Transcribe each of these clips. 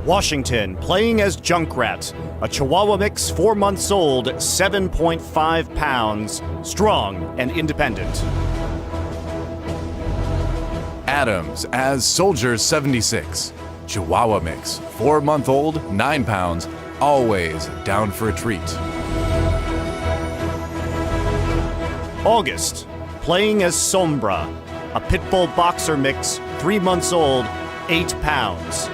Washington, playing as Junkrat, a Chihuahua mix 4 months old, 7.5 pounds, strong and independent. Adams as Soldier 76, Chihuahua mix, 4-month-old, 9 pounds, always down for a treat. August, playing as Sombra, a Pitbull boxer mix, 3 months old, 8 pounds.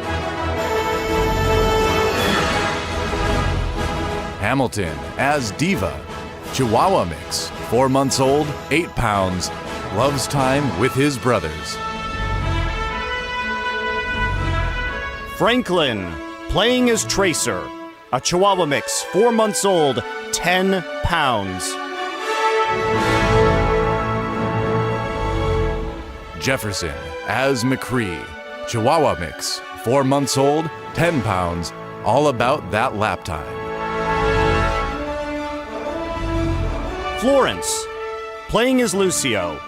Hamilton as Diva, Chihuahua mix, 4 months old, 8 pounds, loves time with his brothers. Franklin, playing as Tracer, a Chihuahua mix, 4 months old, 10 pounds. Jefferson as McCree, Chihuahua mix, 4 months old, 10 pounds, all about that lap time. Florence, playing as Lucio,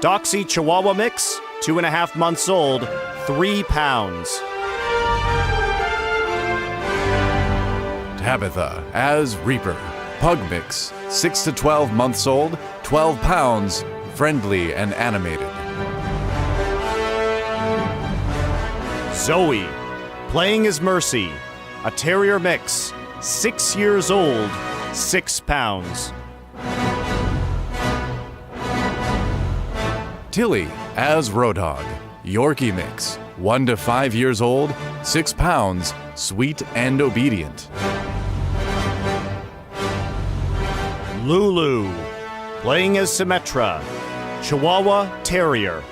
Doxy Chihuahua mix, 2.5 months old, 3 pounds. Tabitha as Reaper, Pug mix, 6 to 12 months old, 12 pounds, friendly and animated. Zoe, playing as Mercy, a Terrier mix, 6 years old, 6 pounds. Tilly as Roadhog, Yorkie mix, 1 to 5 years old, 6 pounds, sweet and obedient. Lulu, playing as Symmetra, Chihuahua Terrier,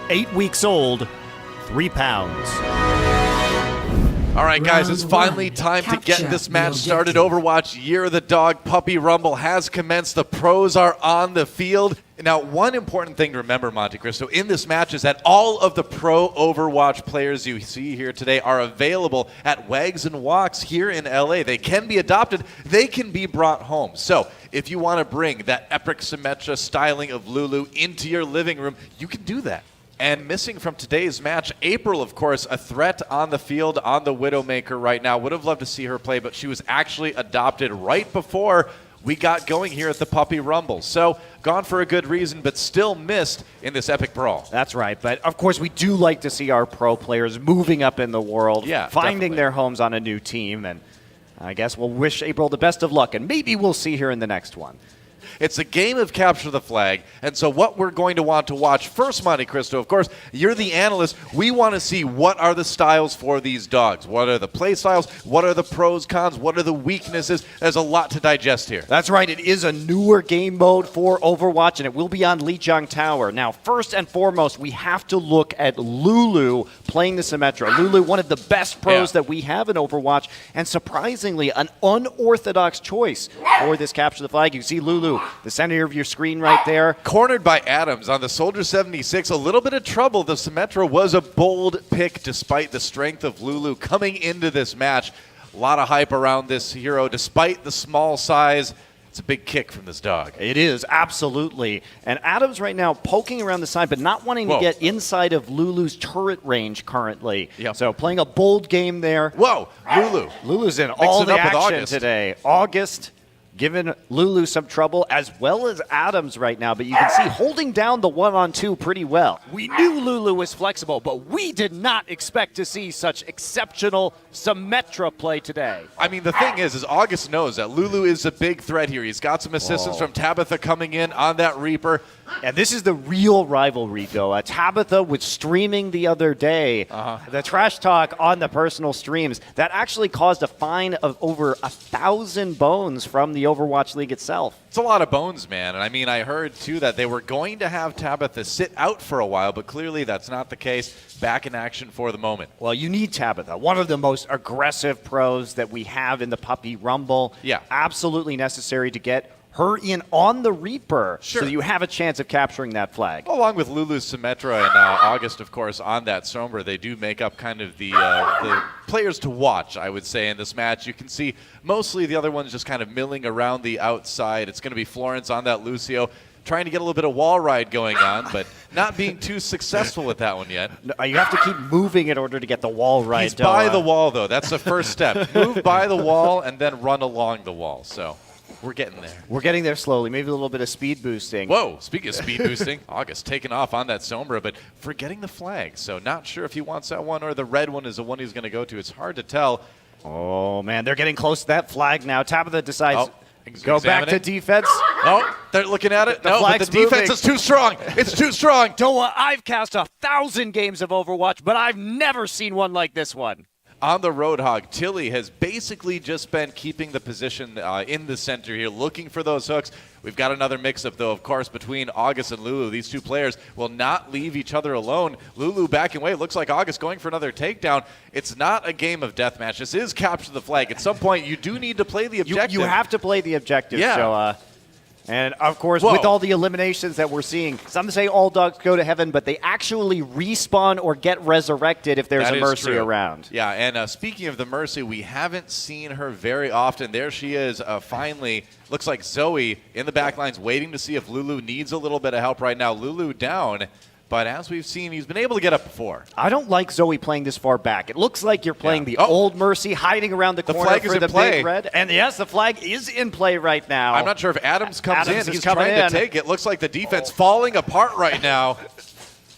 8 weeks old, 3 pounds. All right, guys, it's finally time to get this match started. Overwatch Year of the Dog Puppy Rumble has commenced. The pros are on the field. Now, one important thing to remember, Monte Cristo, in this match is that all of the pro Overwatch players you see here today are available at Wags and Walks here in LA. They can be adopted. They can be brought home. So if you want to bring that epic Symmetra styling of Lulu into your living room, you can do that. And missing from today's match, April, of course, a threat on the field on the Widowmaker right now. Would have loved to see her play, but she was actually adopted right before we got going here at the Puppy Rumble. So gone for a good reason, but still missed in this epic brawl. That's right. But, of course, we do like to see our pro players moving up in the world, finding definitely their homes on a new team. And I guess we'll wish April the best of luck, and maybe we'll see her in the next one. It's a game of capture the flag, and so what we're going to want to watch first, Monte Cristo, of course, you're the analyst. We want to see what are the styles for these dogs. What are the play styles? What are the pros, cons? What are the weaknesses? There's a lot to digest here. That's right. It is a newer game mode for Overwatch, and it will be on Lijiang Tower. Now, first and foremost, we have to look at Lulu playing the Symmetra. Lulu, one of the best pros that we have in Overwatch, and surprisingly, an unorthodox choice for this capture the flag. You see Lulu, the center of your screen right there. Cornered by Adams on the Soldier 76. A little bit of trouble. The Symmetra was a bold pick despite the strength of Lulu coming into this match. A lot of hype around this hero despite the small size. It's a big kick from this dog. It is, absolutely. And Adams right now poking around the side, but not wanting to get inside of Lulu's turret range currently. So playing a bold game there. Whoa, Lulu. Lulu's in all the action today. August giving Lulu some trouble, as well as Adams right now, but you can see holding down the 1-on-2 pretty well. We knew Lulu was flexible, but we did not expect to see such exceptional Symmetra play today. I mean, the thing is August knows that Lulu is a big threat here. He's got some assistance from Tabitha coming in on that Reaper. And this is the real rivalry, though. Tabitha was streaming the other day, the trash talk on the personal streams. That actually caused a fine of over 1,000 bones from the Overwatch League itself. It's a lot of bones, man. And I mean, I heard, too, that they were going to have Tabitha sit out for a while, but clearly that's not the case. Back in action for the moment. Well, you need Tabitha, one of the most aggressive pros that we have in the Puppy Rumble. Yeah. Absolutely necessary to get her in on the Reaper so you have a chance of capturing that flag. Along with Lulu's Symmetra and August, of course, on that Sombra, they do make up kind of the players to watch, I would say, in this match. You can see mostly the other ones just kind of milling around the outside. It's going to be Florence on that Lucio. trying to get a little bit of wall ride going on, but not being too successful with that one yet. No, you have to keep moving in order to get the wall right. He's by the wall, though. That's the first step. Move by the wall and then run along the wall. So we're getting there. We're getting there slowly. Maybe a little bit of speed boosting. Whoa, speaking of speed boosting, August taking off on that Sombra, but forgetting the flag. So not sure if he wants that one or the red one is the one he's going to go to. It's hard to tell. Oh, man, they're getting close to that flag now. Tabitha decides go back examine to it. defense. Oh, they're looking at it. The No, but flag's the defense moving. is too strong. It's too strong. Doa, I've cast 1,000 games of Overwatch, but I've never seen one like this one. On the Roadhog, Tilly has basically just been keeping the position in the center here, looking for those hooks. We've got another mix-up, though, of course, between August and Lulu. These two players will not leave each other alone. Lulu backing away. Looks like August going for another takedown. It's not a game of deathmatch. This is capture the flag. At some point, you do need to play the objective. You have to play the objective, Yeah. Joa. And, of course, Whoa. with all the eliminations that we're seeing, some say all dogs go to heaven, but they actually respawn or get resurrected if there's That a is Mercy true. around. Yeah, and speaking of the Mercy, we haven't seen her very often. There she is, finally. Looks like Zoe in the back lines waiting to see if Lulu needs a little bit of help right now. Lulu down, but as we've seen, he's been able to get up before. I don't like Zoe playing this far back. It looks like you're playing Yeah. the Oh. old Mercy, hiding around the corner flag is for in the play. big red. And yes, the flag is in play right now. I'm not sure if Adams comes Adams in. is He's coming trying in. to take it. Looks like the defense falling apart right now.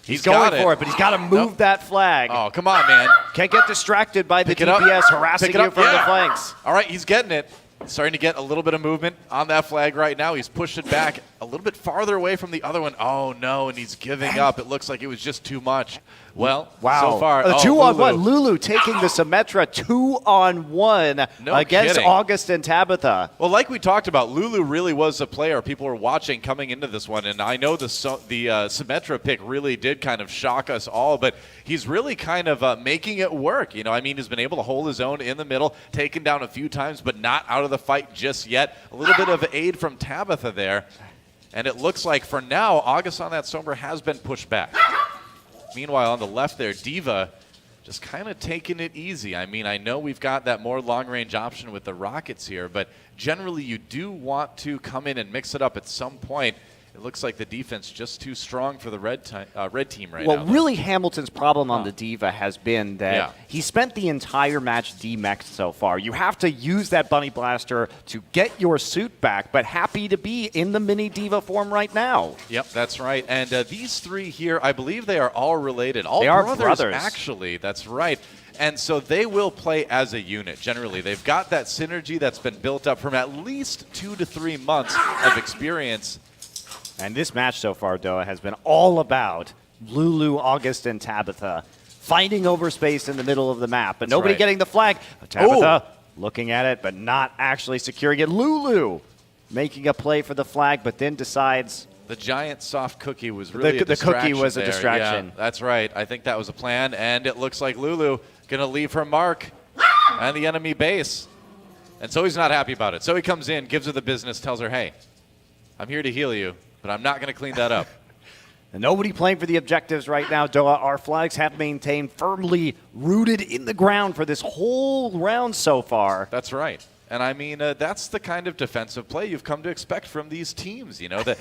He's got going for it, but he's got to move that flag. Oh, come on, man. Can't get distracted by the Pick it up. DPS harassing Pick it you up. from the Yeah. flanks. All right, he's getting it. He's starting to get a little bit of movement on that flag right now. He's pushed it back a little bit farther away from the other one. Oh, no, and he's giving up. It looks like it was just too much. Well, Wow. so far. A oh, 2-on-1. Lulu. Lulu taking the Symmetra 2-on-1 No against kidding. August and Tabitha. Well, like we talked about, Lulu really was a player people were watching coming into this one, and I know the Symmetra pick really did kind of shock us all, but he's really kind of making it work. You know, I mean, he's been able to hold his own in the middle, taken down a few times, but not out of the fight just yet. A little bit of aid from Tabitha there, and it looks like for now, August on that Sombra has been pushed back. Meanwhile, on the left there, Diva just kind of taking it easy. I mean, I know we've got that more long-range option with the rockets here, but generally you do want to come in and mix it up at some point. It looks like the defense just too strong for the red team right now. Well, really, Hamilton's problem on the Diva has been that he spent the entire match demexed so far. You have to use that Bunny Blaster to get your suit back, but happy to be in the mini Diva form right now. Yep, that's right. And these three here, I believe they are all related. All They are brothers, brothers. actually. That's right. And so they will play as a unit, generally. They've got that synergy that's been built up from at least 2 to 3 months of experience. And this match so far, Doa, has been all about Lulu, August, and Tabitha fighting over space in the middle of the map, but nobody right. getting the flag. Tabitha looking at it, but not actually securing it. Lulu making a play for the flag, but then decides The giant soft cookie was really a the cookie distraction was a there. distraction. Yeah, that's right. I think that was a plan, and it looks like Lulu going to leave her mark on the enemy base. And so he's not happy about it. So he comes in, gives her the business, tells her, hey, I'm here to heal you, but I'm not going to clean that up. And nobody playing for the objectives right now, Doa. Our flags have maintained firmly rooted in the ground for this whole round so far. That's right. And I mean, that's the kind of defensive play you've come to expect from these teams. You know, that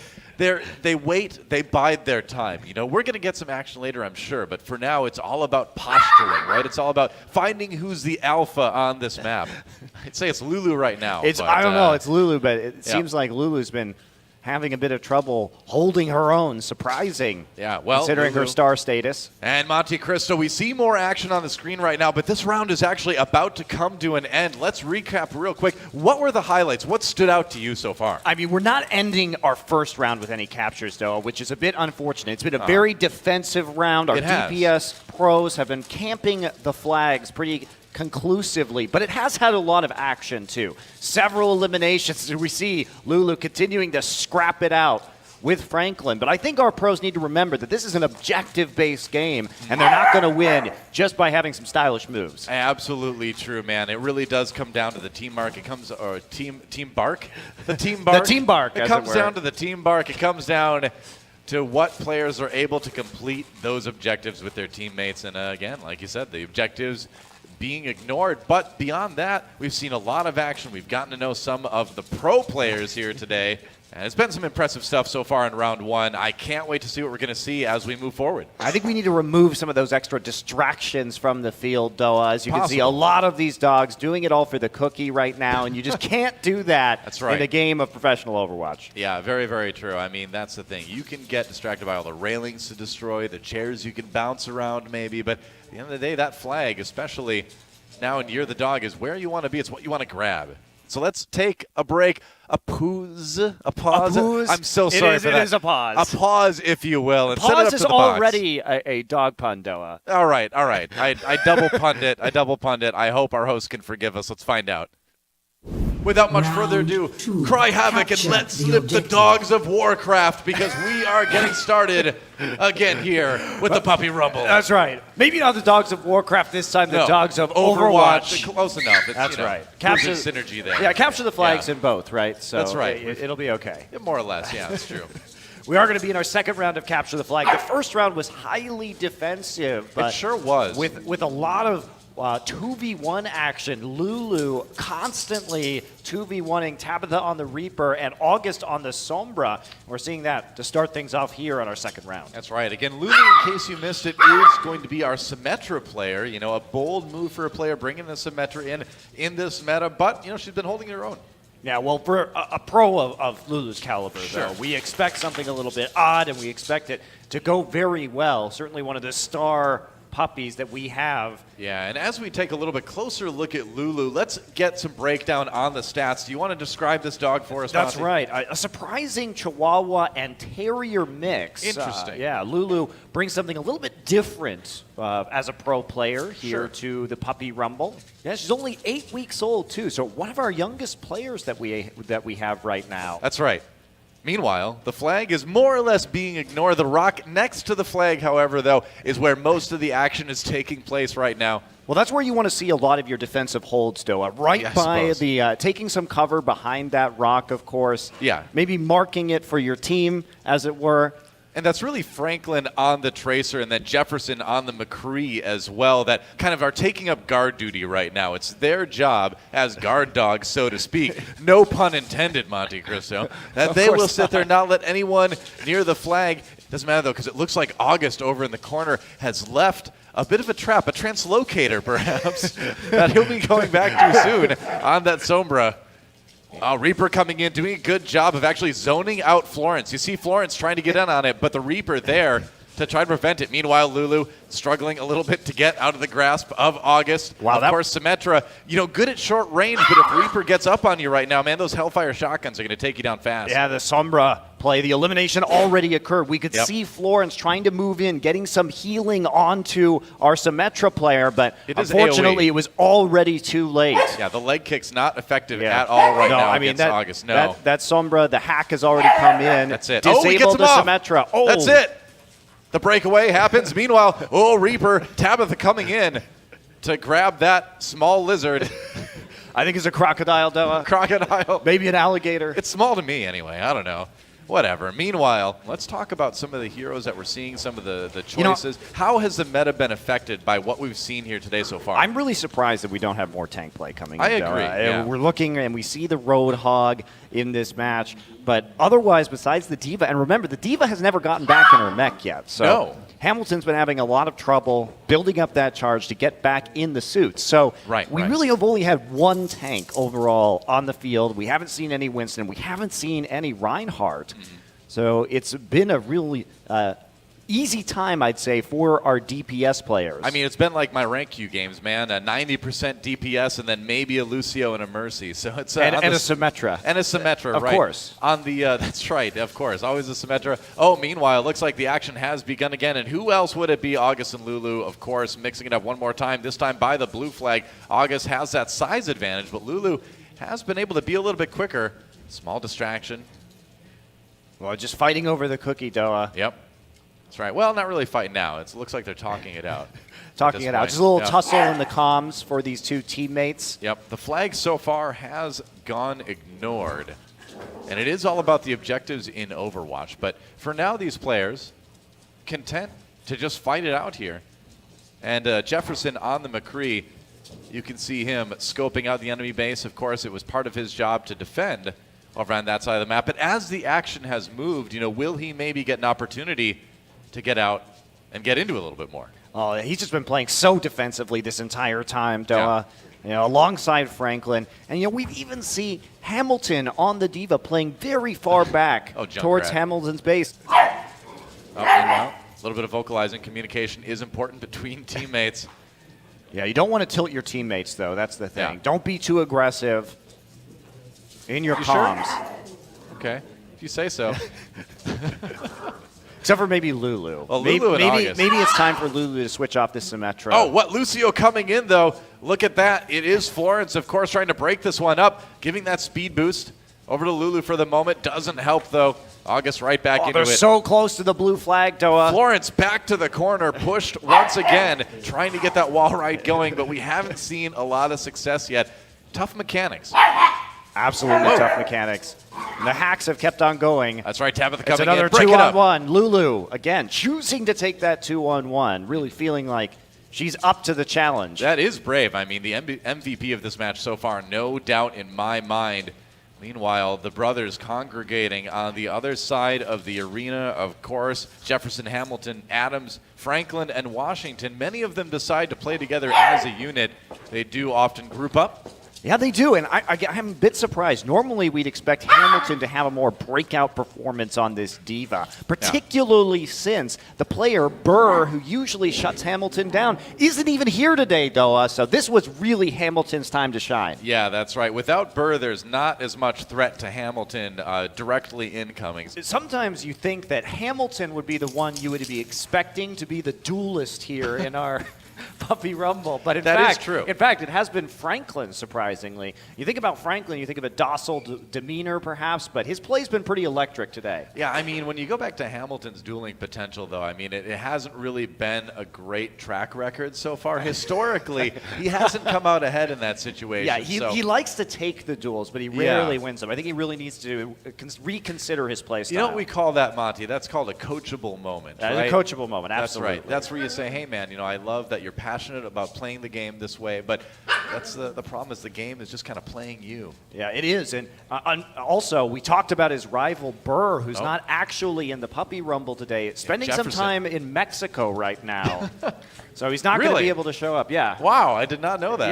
they wait, they bide their time. You know, we're going to get some action later, I'm sure, but for now, it's all about posturing, right? It's all about finding who's the alpha on this map. I'd say it's Lulu right now. I don't know, it's Lulu, but it seems like Lulu's been having a bit of trouble holding her own. Surprising. Yeah, well, considering Lulu. her star status. And Monte Cristo, we see more action on the screen right now, but this round is actually about to come to an end. Let's recap real quick. What were the highlights? What stood out to you so far? I mean, we're not ending our first round with any captures, though, which is a bit unfortunate. It's been a very defensive round. Our It has. DPS pros have been camping the flags pretty conclusively, but it has had a lot of action, too. Several eliminations. We see Lulu continuing to scrap it out with Franklin. But I think our pros need to remember that this is an objective-based game, and they're not going to win just by having some stylish moves. Absolutely true, man. It really does come down to the team mark. It comes, or team bark? The team bark. The team bark, It as comes it were. down to the team bark. It comes down to what players are able to complete those objectives with their teammates. And again, like you said, the objectives being ignored. But beyond that, we've seen a lot of action. We've gotten to know some of the pro players here today. And it's been some impressive stuff so far in round 1. I can't wait to see what we're going to see as we move forward. I think we need to remove some of those extra distractions from the field, though. As you can see, a lot of these dogs doing it all for the cookie right now, and you just can't do that That's right. in a game of professional Overwatch. Yeah, very, very true. I mean, that's the thing. You can get distracted by all the railings to destroy, the chairs you can bounce around maybe, but at the end of the day, that flag, especially now in Year of the Dog, is where you want to be. It's what you want to grab. So let's take a break. A pause. I'm so sorry for that. It is a pause. A pause, if you will. And Pause set it up is to the box. already a dog pun, Doa. All right. I double punned it. I hope our host can forgive us. Let's find out. Without much further ado, cry havoc and let slip the dogs of Warcraft, because we are getting started again here with the Puppy Rumble. That's right. Maybe not the dogs of Warcraft this time, the dogs of Overwatch. Close enough. It's, That's right. Capture synergy there. Yeah, capture the flags in both, right? So that's right. It'll be okay. Yeah, more or less, yeah, that's true. We are going to be in our second round of Capture the Flag. The first round was highly defensive. But it sure was. With a lot of 2v1 action. Lulu constantly 2v1ing Tabitha on the Reaper and August on the Sombra. We're seeing that to start things off here on our second round. That's right. Again, Lulu, in case you missed it, is going to be our Symmetra player. You know, a bold move for a player, bringing the Symmetra in this meta. But, you know, she's been holding her own. Yeah, well, for a pro of Lulu's caliber, though, we expect something a little bit odd, and we expect it to go very well. Certainly one of the star puppies that we have. Yeah, and as we take a little bit closer look at Lulu, let's get some breakdown on the stats. Do you want to describe this dog for us, That's Monty? right. A surprising Chihuahua and Terrier mix. Interesting. Yeah, Lulu brings something a little bit different as a pro player here to the Puppy Rumble. Yeah, she's only 8 weeks old, too, so one of our youngest players that we have right now. That's right. Meanwhile, the flag is more or less being ignored. The rock next to the flag, however, though, is where most of the action is taking place right now. Well, that's where you want to see a lot of your defensive holds, Doa. Right by the taking some cover behind that rock, of course. Yeah. Maybe marking it for your team, as it were. And that's really Franklin on the Tracer and then Jefferson on the McCree as well that kind of are taking up guard duty right now. It's their job as guard dogs, so to speak. No pun intended, Monte Cristo. That they will sit there and not let anyone near the flag. Doesn't matter, though, because it looks like August over in the corner has left a bit of a trap, a translocator, perhaps, that he'll be going back to soon on that Sombra. Reaper coming in, doing a good job of actually zoning out Florence. You see Florence trying to get in on it, but the Reaper there to try to prevent it. Meanwhile, Lulu struggling a little bit to get out of the grasp of August. Wow, of course, Symmetra, you know, good at short range, but if Reaper gets up on you right now, man, those Hellfire shotguns are going to take you down fast. Yeah, the Sombra play, the elimination already occurred. We could see Florence trying to move in, getting some healing onto our Symmetra player, but unfortunately, it was already too late. Yeah, the leg kick's not effective at all right now against August. No. That Sombra, the hack has already come in. That's it. Disable the Symmetra. Oh, that's it. The breakaway happens. Meanwhile, Reaper, Tabitha coming in to grab that small lizard. I think it's a crocodile, Doa. Crocodile. Maybe an alligator. It's small to me anyway. I don't know. Whatever. Meanwhile, let's talk about some of the heroes that we're seeing, some of the choices. How has the meta been affected by what we've seen here today so far? I'm really surprised that we don't have more tank play coming in. I agree. Yeah. We're looking and we see the Roadhog in this match, but otherwise, besides the D.Va, and remember, the D.Va has never gotten back in her mech yet. So Hamilton's been having a lot of trouble building up that charge to get back in the suit. So we really have only had one tank overall on the field. We haven't seen any Winston. We haven't seen any Reinhardt. So it's been a really easy time, I'd say, for our DPS players. I mean, it's been like my rank Q games, man. A 90% DPS and then maybe a Lucio and a Mercy. So it's and a Symmetra. And a Symmetra, of course. On the that's right, of course, always a Symmetra. Oh, meanwhile, it looks like the action has begun again. And who else would it be? August and Lulu, of course, mixing it up one more time. This time by the blue flag. August has that size advantage, but Lulu has been able to be a little bit quicker. Small distraction. Well, just fighting over the cookie, Doa. Yep. That's right. Well, not really fighting now. It looks like they're talking it out. Talking it out. Just a little tussle in the comms for these two teammates. Yep. The flag so far has gone ignored. And it is all about the objectives in Overwatch. But for now, these players content to just fight it out here. And Jefferson on the McCree, you can see him scoping out the enemy base. Of course, it was part of his job to defend over on that side of the map. But as the action has moved, will he maybe get an opportunity to get out and get into a little bit more? Oh, he's just been playing so defensively this entire time, Doa. Alongside Franklin. And, we've even seen Hamilton on the Diva playing very far back towards Hamilton's base. A little bit of vocalizing. Communication is important between teammates. Yeah, you don't want to tilt your teammates, though. That's the thing. Yeah. Don't be too aggressive in your comms. Sure? Okay, if you say so. Except for maybe Lulu. Well, Lulu and August. Maybe it's time for Lulu to switch off this Symmetra. Oh, what Lucio coming in, though. Look at that. It is Florence, of course, trying to break this one up, giving that speed boost over to Lulu for the moment. Doesn't help, though. August right back into they're it. So close to the blue flag, Doa. Florence back to the corner, pushed once again, trying to get that wall right going, but we haven't seen a lot of success yet. Tough mechanics. Absolutely tough mechanics. And the hacks have kept on going. That's right, Tabitha It's coming another in. Break it up. 2-on-1. Lulu, again, choosing to take that 2-on-1, really feeling like she's up to the challenge. That is brave. I mean, the MVP of this match so far, no doubt in my mind. Meanwhile, the brothers congregating on the other side of the arena, of course, Jefferson, Hamilton, Adams, Franklin, and Washington. Many of them decide to play together as a unit. They do often group up. Yeah, they do, and I'm a bit surprised. Normally, we'd expect Hamilton to have a more breakout performance on this Diva, particularly since the player, Burr, who usually shuts Hamilton down, isn't even here today, Doa, so this was really Hamilton's time to shine. Yeah, that's right. Without Burr, there's not as much threat to Hamilton directly incoming. Sometimes you think that Hamilton would be the one you would be expecting to be the duelist here in our Puppy Rumble, but in fact, it has been Franklin, surprisingly. You think about Franklin, you think of a docile demeanor, perhaps, but his play's been pretty electric today. Yeah, I mean, when you go back to Hamilton's dueling potential, though, I mean, it hasn't really been a great track record so far. Historically, he hasn't come out ahead in that situation. Yeah, he likes to take the duels, but he rarely wins them. I think he really needs to reconsider his play style. You know what we call that, Monty? That's called a coachable moment. That right? is a coachable moment, absolutely. That's right. That's where you say, hey, man, I love that you're passionate about playing the game this way, but that's the problem is the game is just kind of playing you. Yeah, it is. And also, we talked about his rival Burr, who's not actually in the Puppy Rumble today, spending some time in Mexico right now. So he's not going to be able to show up. Yeah. Wow, I did not know that.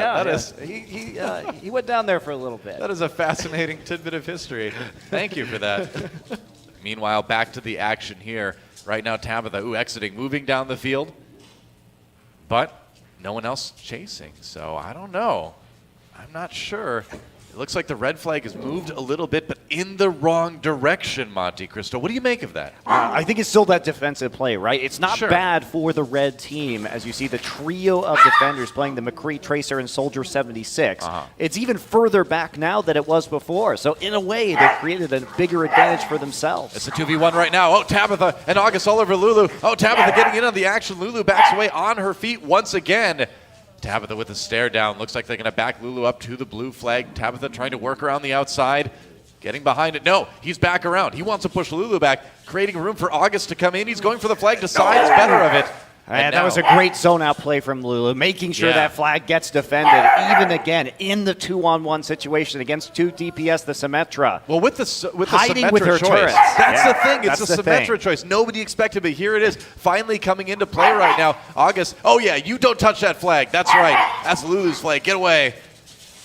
Yeah, he went down there for a little bit. That is a fascinating tidbit of history. Thank you for that. Meanwhile, back to the action here. Right now, Tabitha, exiting, moving down the field. But no one else chasing, so I don't know. I'm not sure. It looks like the red flag has moved a little bit, but in the wrong direction, Monte Cristo. What do you make of that? I think it's still that defensive play, right? It's not bad for the red team as you see the trio of defenders playing the McCree, Tracer, and Soldier 76. It's even further back now than it was before. So in a way, they've created a bigger advantage for themselves. It's a 2v1 right now. Oh, Tabitha and August all over Lulu. Oh, Tabitha getting in on the action. Lulu backs away on her feet once again. Tabitha with a stare down. Looks like they're going to back Lulu up to the blue flag. Tabitha trying to work around the outside. Getting behind it. No, he's back around. He wants to push Lulu back, creating room for August to come in. He's going for the flag. Decides better of it. And that was a great zone-out play from Lulu, making sure that flag gets defended, even again in the 2-on-1 situation against 2 DPS, the Symmetra. Well, with the hiding Symmetra with her choice, turrets. that's the thing. It's a Symmetra choice. Nobody expected, but here it is, finally coming into play right now. August, oh yeah, you don't touch that flag. That's right. That's Lulu's flag. Get away.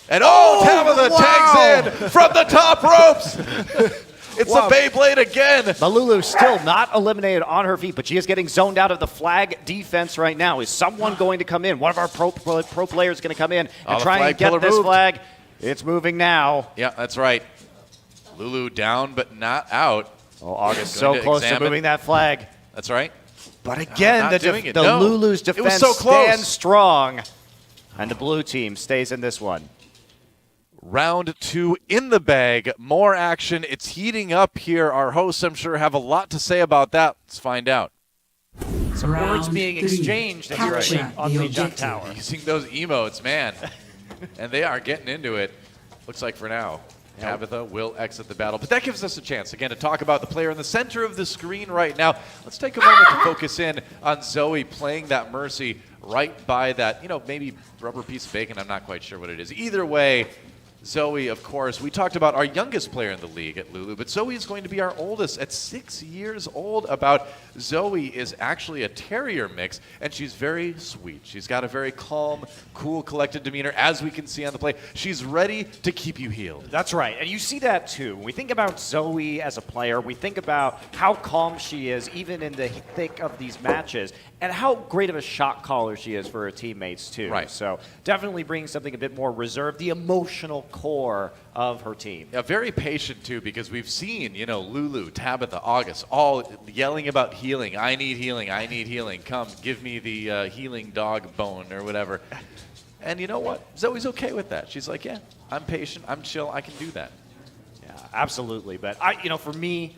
And Tabitha tags in from the top ropes. It's the Beyblade again. But Lulu's still not eliminated on her feet, but she is getting zoned out of the flag defense right now. Is someone going to come in? One of our pro players going to come in and try and get this flag. It's moving now. Yeah, that's right. Lulu down, but not out. Oh, August so close to moving that flag. That's right. But again, Lulu's defense stands strong. And the blue team stays in this one. Round 2 in the bag. More action. It's heating up here. Our hosts, I'm sure, have a lot to say about that. Let's find out. Some words being exchanged on Lijiang Tower. Using those emotes, man. And they are getting into it. Looks like for now, Tabitha will exit the battle. But that gives us a chance, again, to talk about the player in the center of the screen right now. Let's take a moment to focus in on Zoe playing that Mercy right by that, maybe rubber piece of bacon. I'm not quite sure what it is. Either way, Zoe, of course, we talked about our youngest player in the league at Lulu, but Zoe is going to be our oldest at 6 years old. Zoe is actually a terrier mix, and she's very sweet. She's got a very calm, cool, collected demeanor, as we can see on the play. She's ready to keep you healed. That's right, and you see that too. When we think about Zoe as a player, we think about how calm she is, even in the thick of these matches, and how great of a shot caller she is for her teammates too. Right. So definitely bringing something a bit more reserved, the emotional core of her team. Yeah, very patient too, because we've seen, Lulu, Tabitha, August, all yelling about healing. I need healing. I need healing. Come, give me the healing dog bone or whatever. And you know what? Zoe's okay with that. She's like, yeah, I'm patient. I'm chill. I can do that. Yeah, absolutely. But for me,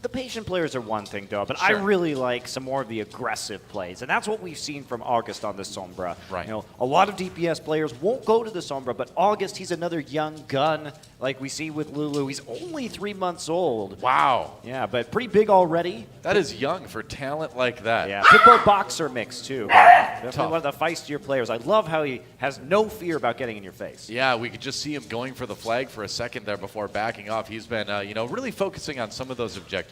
the patient players are one thing, though, but Sure. I really like some more of the aggressive plays, and that's what we've seen from August on the Sombra. Right. A lot of DPS players won't go to the Sombra, but August, he's another young gun, like we see with Lulu. He's only 3 months old. Wow. Yeah, but pretty big already. That is young for talent like that. Yeah, Pitbull boxer mix, too. Definitely Tough. one of the feistier players. I love how he has no fear about getting in your face. Yeah, we could just see him going for the flag for a second there before backing off. He's been, really focusing on some of those objectives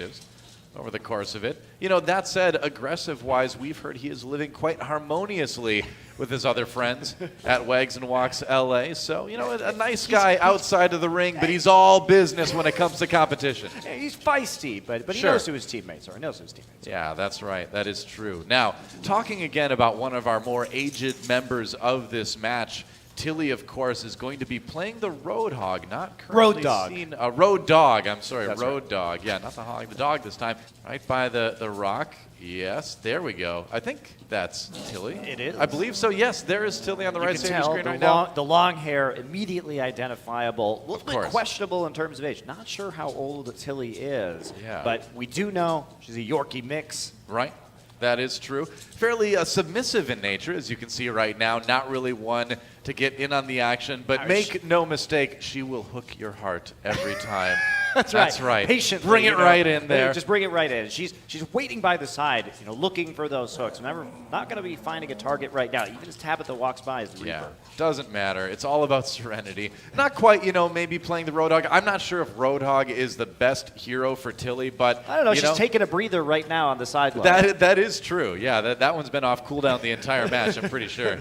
over the course of it. That said, aggressive-wise, we've heard he is living quite harmoniously with his other friends at Wags and Walks LA. So, a nice guy outside of the ring, but he's all business when it comes to competition. Yeah, he's feisty, but he Sure. knows who his teammates are. He knows who his teammates are. Yeah, that's right. That is true. Now, talking again about one of our more aged members of this match, Tilly, of course, is going to be playing the Roadhog, not currently Road Dog. seen. Road Dog, I'm sorry, That's Road right. Dog. Yeah, not the hog, the dog this time. Right by the rock. Yes, there we go. I think that's Tilly. It is. I believe so. Yes, there is Tilly on the You right can side of the tell screen the, right now. the long hair, immediately identifiable. A little bit course. questionable in terms of age. Not sure how old Tilly is. Yeah. But we do know she's a Yorkie mix. Right. That is true. Fairly submissive in nature, as you can see right now. Not really one to get in on the action, but make no mistake, she will hook your heart every time. That's right. Patiently, Bring it right in there. Just bring it right in. She's waiting by the side, looking for those hooks. Never, not going to be finding a target right now. Even as Tabitha walks by as the Yeah, Reaper. doesn't matter. It's all about serenity. Not quite, maybe playing the Roadhog. I'm not sure if Roadhog is the best hero for Tilly, but I don't know. She's taking a breather right now on the sideline. that is true. Yeah, that one's been off cooldown the entire match, I'm pretty sure.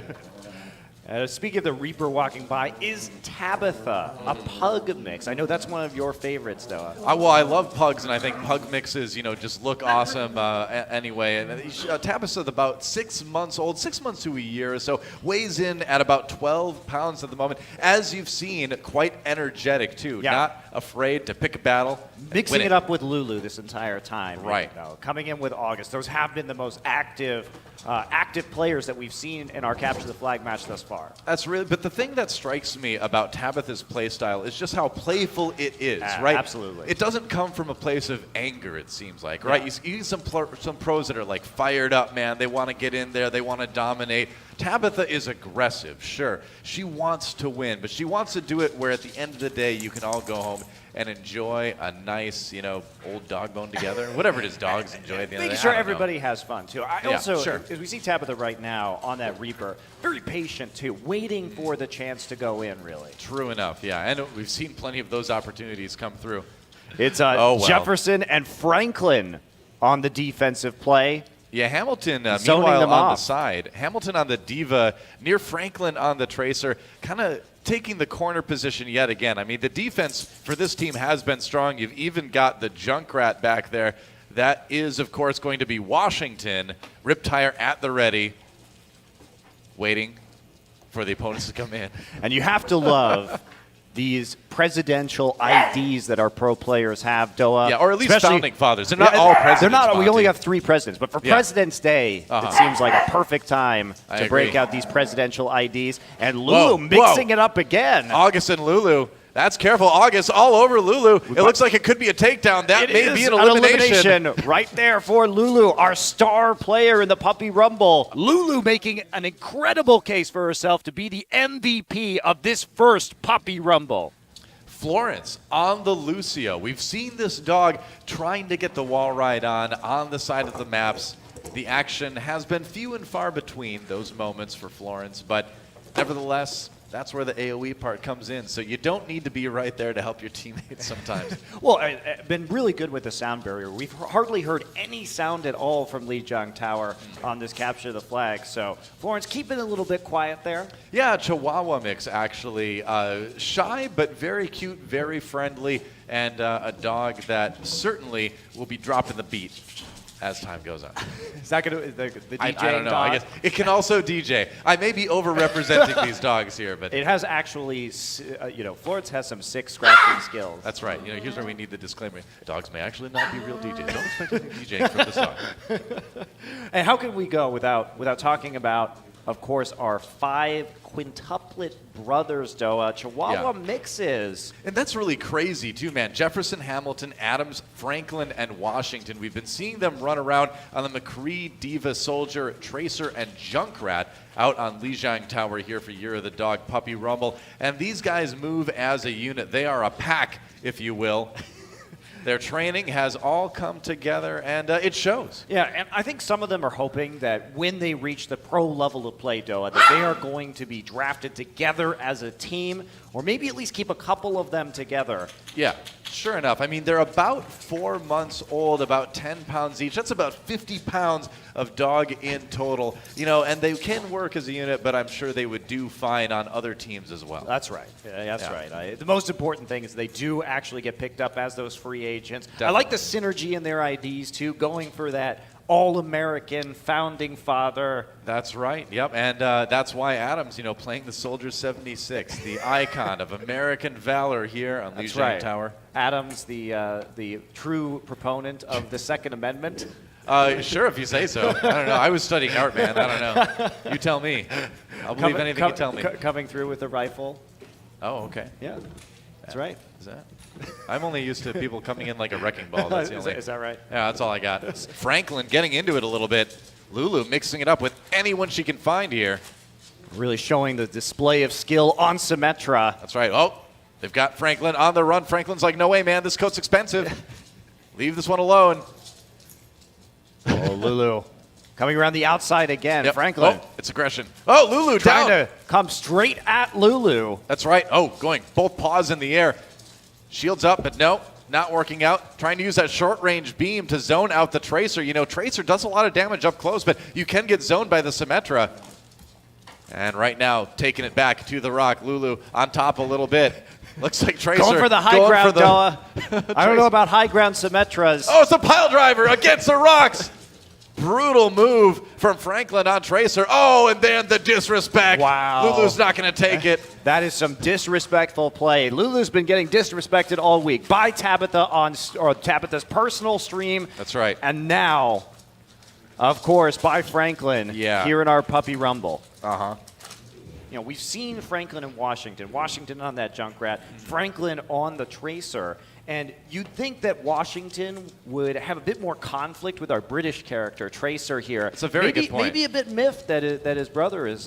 Speaking of the Reaper walking by, is Tabitha a pug mix? I know that's one of your favorites, though. Well, I love pugs, and I think pug mixes, just look awesome anyway. And Tabitha's about 6 months old, 6 months to a year or so, weighs in at about 12 pounds at the moment. As you've seen, quite energetic, too. Yeah. Not afraid to pick a battle. Mixing it up with Lulu this entire time. Right. Coming in with August. Those have been the most active players that we've seen in our Capture the Flag match thus far. That's really, but the thing that strikes me about Tabitha's playstyle is just how playful it is, right? Absolutely. It doesn't come from a place of anger, it seems like, right? Yeah. You see some pros that are like fired up, man. They want to get in there. They want to dominate. Tabitha is aggressive, sure. She wants to win, but she wants to do it where at the end of the day you can all go home and enjoy a nice, old dog bone together. Whatever it is dogs enjoy at the end of the day. Making sure I don't know. everybody has fun, too. Yeah, sure. As we see Tabitha right now on that Reaper, very patient, too, waiting for the chance to go in, really. True enough, yeah. And we've seen plenty of those opportunities come through. It's Oh, well. Jefferson and Franklin on the defensive play. Yeah, Hamilton, Zoning meanwhile, them on the off. side. Hamilton on the Diva, near Franklin on the Tracer, kind of taking the corner position yet again. I mean, the defense for this team has been strong. You've even got the Junkrat back there. That is, of course, going to be Washington. Riptire at the ready, waiting for the opponents to come in. And you have to love these presidential IDs that our pro players have, Doa. Yeah, or at least Especially- founding fathers. They're not all presidents. They're not. We only Monty. have 3 presidents, but for Yeah. President's Day, Uh-huh. it seems like a perfect time I to break agree. out these presidential IDs. And Whoa, Lulu mixing whoa. it up again. August and Lulu. That's careful. August all over Lulu. It looks like it could be a takedown. That It may is be an elimination. right there for Lulu, our star player in the Puppy Rumble. Lulu making an incredible case for herself to be the MVP of this first Puppy Rumble. Florence on the Lucio. We've seen this dog trying to get the wall ride on the side of the maps. The action has been few and far between those moments for Florence, but nevertheless, That's where the AoE part comes in. So you don't need to be right there to help your teammates sometimes. Well, I've been really good with the sound barrier. We've hardly heard any sound at all from Lijiang Tower on this capture of the flag. So, Florence, keep it a little bit quiet there. Yeah, Chihuahua mix actually. Shy, but very cute, very friendly, and a dog that certainly will be dropping the beat as time goes on. Is that going to the DJ I don't know. dog? I guess it can also DJ. I may be over-representing these dogs here, but It has actually, Florence has some sick scratching skills. that's right. Here's where we need the disclaimer: dogs may actually not be real DJs. Don't expect anything DJing from this dog. And how can we go without talking about, of course, our 5 quintuplet brothers, Doa, Chihuahua mixes. And that's really crazy, too, man. Jefferson, Hamilton, Adams, Franklin, and Washington. We've been seeing them run around on the McCree, Diva, Soldier, Tracer, and Junkrat out on Lijiang Tower here for Year of the Dog Puppy Rumble. And these guys move as a unit. They are a pack, if you will. Their training has all come together, and it shows. Yeah, and I think some of them are hoping that when they reach the pro level of play, Doa, that they are going to be drafted together as a team, or maybe at least keep a couple of them together. Yeah, sure enough. I mean, they're about 4 months old, about 10 pounds each. That's about 50 pounds of dog in total. And they can work as a unit, but I'm sure they would do fine on other teams as well. That's right. That's right. The most important thing is they do actually get picked up as those free agents. Definitely. I like the synergy in their IDs, too, going for that all-American founding father. That's right. Yep. And that's why Adams, playing the Soldier 76, the icon of American valor here on Lijiang Tower. Adams, the true proponent of the Second Amendment. Sure, if you say so. I don't know. I was studying art, man. I don't know. You tell me. I'll believe anything you tell me. Coming through with a rifle. Oh, okay. Yeah, that's right. Is that? I'm only used to people coming in like a wrecking ball. That's the only. Is that right? Yeah, that's all I got. Franklin getting into it a little bit. Lulu mixing it up with anyone she can find here. Really showing the display of skill on Symmetra. That's right. Oh, they've got Franklin on the run. Franklin's like, no way, man. This coat's expensive. Leave this one alone. Oh, Lulu. Coming around the outside again. Yep. Franklin. Oh, it's aggression. Oh, Lulu trying down. to come straight at Lulu. That's right. Oh, going both paws in the air. Shields up, but no, not working out. Trying to use that short-range beam to zone out the Tracer. Tracer does a lot of damage up close, but you can get zoned by the Symmetra. And right now, taking it back to the rock. Lulu on top a little bit. Looks like Tracer. Going for the high ground, Doa. I don't know about high ground Symmetras. Oh, it's a pile driver against the rocks. Brutal move from Franklin on Tracer. Oh, and then the disrespect. Wow. Lulu's not going to take it. That is some disrespectful play. Lulu's been getting disrespected all week by Tabitha on Tabitha's personal stream. That's right. And now, of course, by Franklin here in our Puppy Rumble. Uh-huh. We've seen Franklin and Washington. Washington on that Junkrat. Franklin on the Tracer. And you'd think that Washington would have a bit more conflict with our British character, Tracer here. It's a very good point. Maybe a bit miffed that his brother is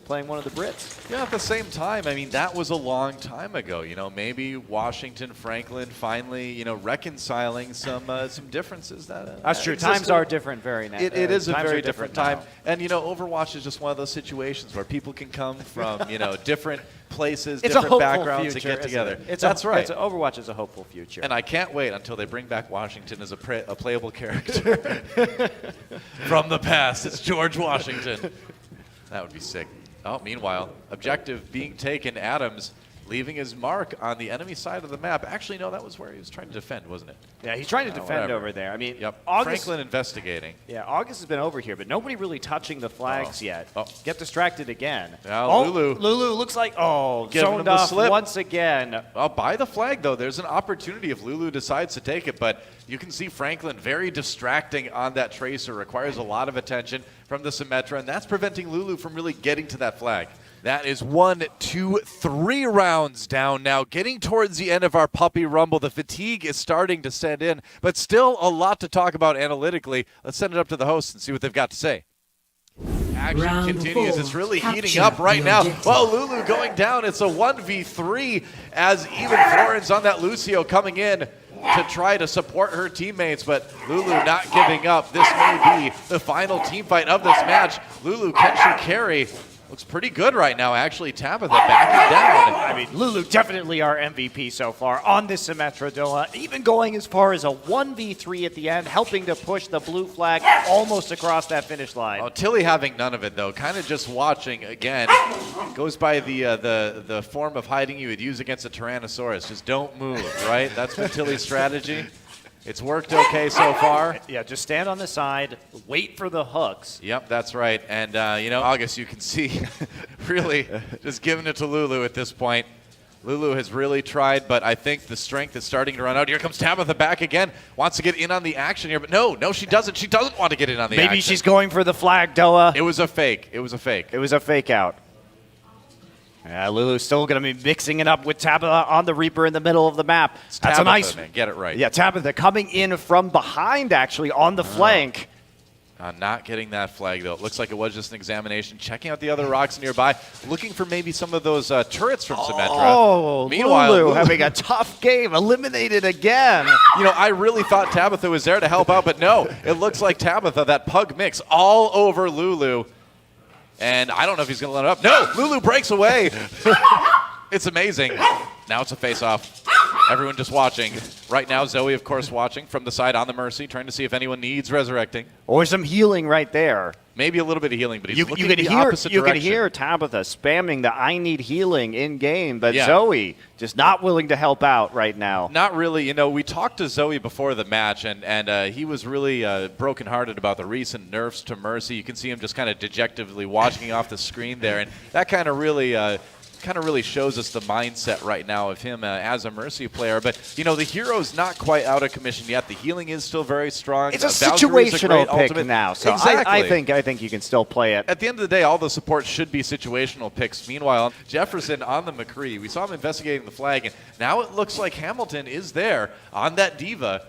playing one of the Brits. Yeah, at the same time, I mean, that was a long time ago. Maybe Washington, Franklin finally, reconciling some differences. That's true. Times are different very now. It is a very different time. now. And, Overwatch is just one of those situations where people can come from, different places, It's a different hopeful backgrounds future, to get together. That's right. Overwatch is a hopeful future. And I can't wait until they bring back Washington as a playable character from the past. It's George Washington. That would be sick. Oh, meanwhile, objective being taken. Adams leaving his mark on the enemy side of the map. Actually, no, that was where he was trying to defend, wasn't it? Yeah, he's trying to defend whatever. over there. I mean, Yep. August, Franklin investigating. Yeah, August has been over here, but nobody really touching the flags yet. Oh. Get distracted again. Now Lulu. Lulu looks like, Giving him zoned the off slip. once again. Well, by the flag, though, there's an opportunity if Lulu decides to take it, but you can see Franklin very distracting on that Tracer, requires a lot of attention from the Symmetra, and that's preventing Lulu from really getting to that flag. That is 1, 2, 3 rounds down now. Getting towards the end of our Puppy Rumble. The fatigue is starting to set in, but still a lot to talk about analytically. Let's send it up to the hosts and see what they've got to say. Action Round continues. 4, It's really heating capture up right the now. objective. Well, Lulu going down. It's a 1v3 as even Florence on that Lucio coming in to try to support her teammates, but Lulu not giving up. This may be the final team fight of this match. Lulu, can she carry? Looks pretty good right now, actually. Tabitha backing down. I mean, Lulu definitely our MVP so far on this Symmetra, Doa. Even going as far as a 1v3 at the end, helping to push the blue flag almost across that finish line. Oh, Tilly having none of it, though. Kind of just watching, again. Goes by the form of hiding you would use against a Tyrannosaurus. Just don't move, right? That's been Tilly's strategy. It's worked okay so far. Yeah, just stand on the side, wait for the hooks. Yep, that's right. And, August, you can see really just giving it to Lulu at this point. Lulu has really tried, but I think the strength is starting to run out. Here comes Tabitha back again. Wants to get in on the action here, but no, she doesn't. She doesn't want to get in on the action. Maybe she's going for the flag, Doa. It was a fake. It was a fake. It was a fake out. Yeah, Lulu's still going to be mixing it up with Tabitha on the Reaper in the middle of the map. It's That's Tabitha, a nice. man. Get it right. Yeah, Tabitha coming in from behind, actually, on the flank. Not getting that flag, though. It looks like it was just an examination. Checking out the other rocks nearby. Looking for maybe some of those turrets from Symmetra. Oh, Meanwhile, Lulu having a tough game. Eliminated again. I really thought Tabitha was there to help out, but no. It looks like Tabitha, that pug mix, all over Lulu. And I don't know if he's going to let it up. No, Lulu breaks away. It's amazing. Now it's a face-off. Everyone just watching. Right now, Zoe, of course, watching from the side on the Mercy, trying to see if anyone needs resurrecting. Or some healing right there. Maybe a little bit of healing, but he's looking you in the opposite You direction. can hear Tabitha spamming the I need healing in-game, but Yeah. Zoe just not willing to help out right now. Not really. We talked to Zoe before the match, and he was really brokenhearted about the recent nerfs to Mercy. You can see him just kind of dejectively watching off the screen there, and that kind of really shows us the mindset right now of him as a Mercy player. But, the hero's not quite out of commission yet. The healing is still very strong. It's a Valkyrie's a situational great pick ultimate. now, so Exactly. I think you can still play it. At the end of the day, all the support should be situational picks. Meanwhile, Jefferson on the McCree. We saw him investigating the flag, and now it looks like Hamilton is there on that Diva.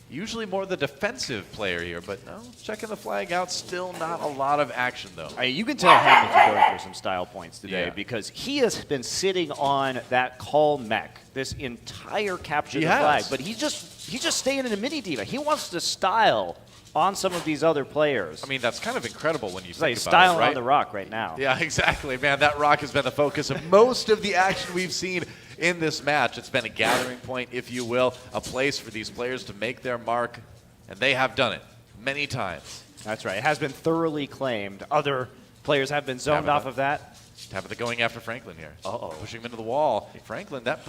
Usually more the defensive player here, but no, checking the flag out, still not a lot of action, though. You can tell Hamilton going for some style points today Yeah. because he has been sitting on that call mech this entire capture He the has. flag, but he's just staying in a mini diva. He wants to style on some of these other players. I mean, that's kind of incredible when you He's think like about styling it, right? on the rock right now. Yeah, exactly, man. That rock has been the focus of most of the action we've seen in this match. It's been a gathering point, if you will, a place for these players to make their mark, and they have done it many times. That's right. It has been thoroughly claimed. Other players have been zoned Tabitha. off of that. Tabitha going after Franklin here. Uh-oh. Pushing him into the wall. Franklin, that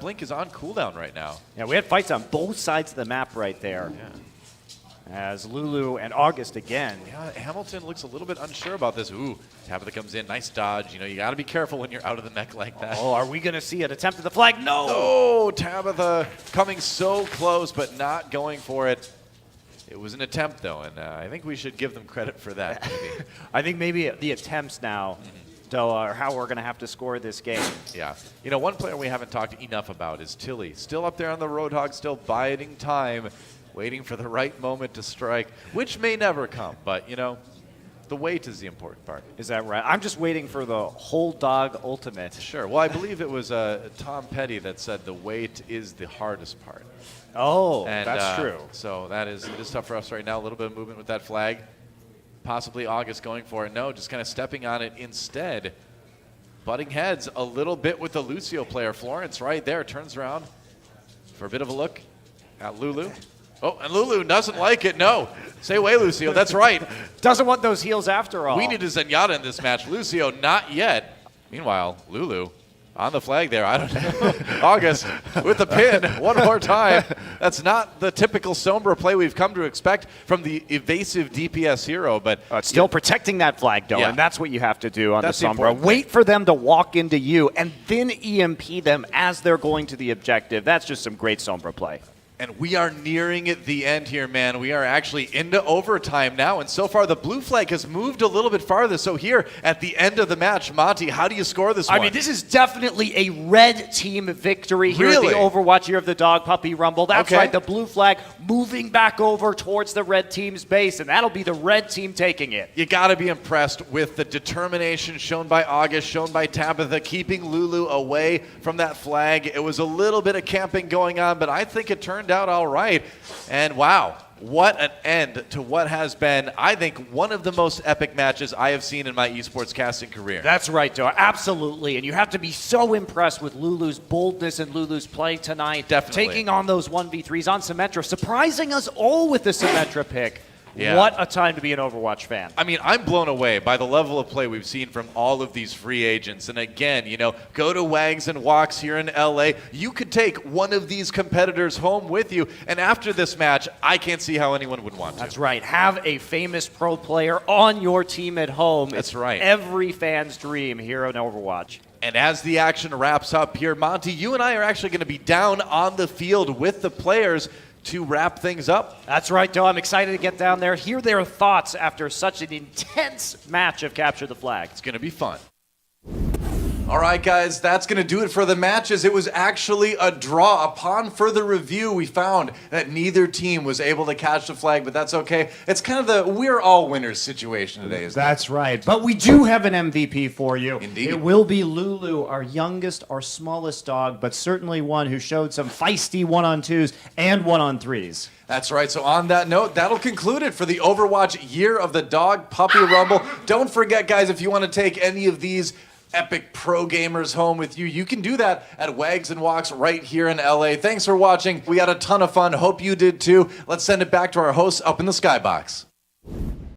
blink is on cooldown right now. Yeah, we had fights on both sides of the map right there. Yeah. As Lulu and August again. Yeah, Hamilton looks a little bit unsure about this. Ooh, Tabitha comes in. Nice dodge. You got to be careful when you're out of the mech like that. Oh, are we going to see an attempt at the flag? No! Oh, Tabitha coming so close, but not going for it. It was an attempt, though, and I think we should give them credit for that, maybe. I think maybe the attempts now, though, are how we're going to have to score this game. Yeah. One player we haven't talked enough about is Tilly. Still up there on the Roadhog, still biding time, waiting for the right moment to strike, which may never come, but, the wait is the important part. Is that right? I'm just waiting for the whole dog ultimate. Sure. Well, I believe it was Tom Petty that said the wait is the hardest part. Oh, And, that's true. So it is tough for us right now. A little bit of movement with that flag. Possibly August going for it. No, just kind of stepping on it instead. Butting heads a little bit with the Lucio player. Florence right there turns around for a bit of a look at Lulu. Oh, and Lulu doesn't like it. No. Stay away, Lucio. That's right. Doesn't want those heals after all. We need a Zenyatta in this match. Lucio, not yet. Meanwhile, Lulu on the flag there. I don't know. August with the pin one more time. That's not the typical Sombra play we've come to expect from the evasive DPS hero, but It's still protecting that flag, though, Yeah. and that's what you have to do on That's the the Sombra. important Wait for them to walk into you and then EMP them as they're going to the objective. That's just some great Sombra play. And we are nearing the end here, man. We are actually into overtime now, and so far the blue flag has moved a little bit farther. So here at the end of the match, Monty, how do you score this one? I mean, this is definitely a red team victory here Really? at the Overwatch Year of the Dog Puppy Rumble. That's Okay. right, the blue flag moving back over towards the red team's base, and that'll be the red team taking it. You got to be impressed with the determination shown by August, shown by Tabitha, keeping Lulu away from that flag. It was a little bit of camping going on, but I think it turned out all right. And wow, What an end to what has been, I think, one of the most epic matches I have seen in my esports casting career. That's right, Joe. Absolutely. And you have to be so impressed with Lulu's boldness and Lulu's play tonight. Definitely. Taking on those 1v3s on Symmetra, surprising us all with the Symmetra pick. Yeah. What a time to be an Overwatch fan. I mean, I'm blown away by the level of play we've seen from all of these free agents. And again, go to Wags and Walks here in LA. You could take one of these competitors home with you. And after this match, I can't see how anyone would want to. That's right. Have a famous pro player on your team at home. That's It's right. Every fan's dream here in Overwatch. And as the action wraps up here, Monty, you and I are actually going to be down on the field with the players to wrap things up. That's right, Joe. I'm excited to get down there, hear their thoughts after such an intense match of Capture the Flag. It's going to be fun. All right, guys, that's going to do it for the matches. It was actually a draw. Upon further review, we found that neither team was able to catch the flag, but that's okay. It's kind of the we're all winners situation today, isn't it? That's right. But we do have an MVP for you. Indeed. It will be Lulu, our youngest, our smallest dog, but certainly one who showed some feisty 1-on-2s and 1-on-3s. That's right. So on that note, that'll conclude it for the Overwatch Year of the Dog Puppy Rumble. Don't forget, guys, if you want to take any of these epic pro gamers home with you, you can do that at Wags and Walks right here in LA. Thanks for watching. We had a ton of fun. Hope you did too. Let's send it back to our hosts up in the skybox.